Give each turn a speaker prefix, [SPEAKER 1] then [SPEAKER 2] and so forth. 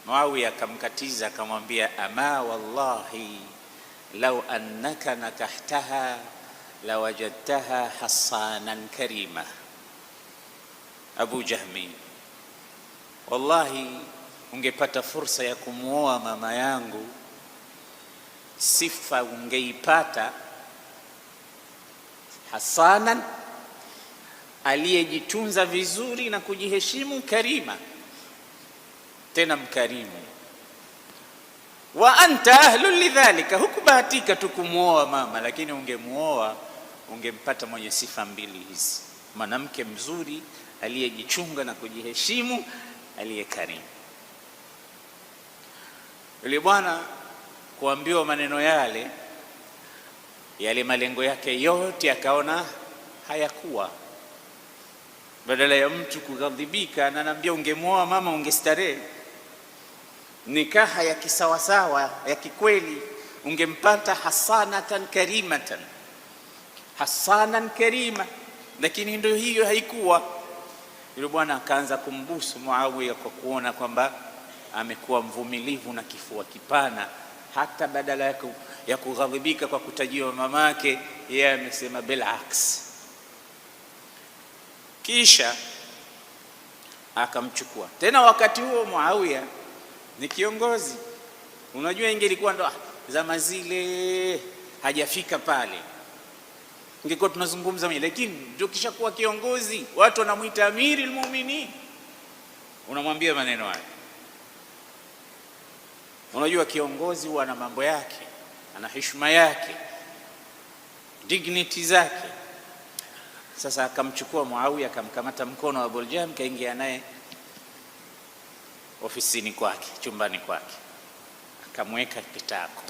[SPEAKER 1] Muawiya akamkatiza akamwambia, ama wallahi law annaka nakahtaha lawajadtaha hasanan karima. Abu Jahmi, wallahi ungepata fursa ya kumuoa mama yangu, sifa ungeipata hasanan, aliyejitunza vizuri na kujiheshimu, karima, tena mkarimu. Wa anta ahlu lidhalika, hukubahatika tu kumuoa mama, lakini ungemuoa ungempata mwenye sifa mbili hizi: mwanamke mzuri aliyejichunga na kujiheshimu, aliyekarimu. Yule bwana kuambiwa maneno yale, malengo yake yote akaona hayakuwa. Badala ya mtu kughadhibika, ananiambia ungemuoa mama ungestarehe, nikaha ya kisawasawa ya kikweli, ungempata hasanatan karimatan, hasanan karima. Lakini ndio hiyo haikuwa. Yule bwana akaanza kumbusu Muawiya kwa kuona kwamba amekuwa mvumilivu na kifua kipana. Hata badala ya kughadhibika kwa kutajiwa mamake, yeye amesema bilaks. Kisha akamchukua tena. Wakati huo Muawiya ni kiongozi. Unajua, ingelikuwa ndo zama zile hajafika pale, ingekuwa tunazungumza mimi, lakini ndio kisha kuwa kiongozi, watu wanamuita amiri almu'minin, unamwambia maneno haya. Unajua kiongozi huwa na mambo yake, ana heshima yake, dignity zake. Sasa akamchukua Muawiya, akamkamata mkono wa Abu Jahm, kaingia naye ofisini kwake, chumbani kwake, akamweka kitako.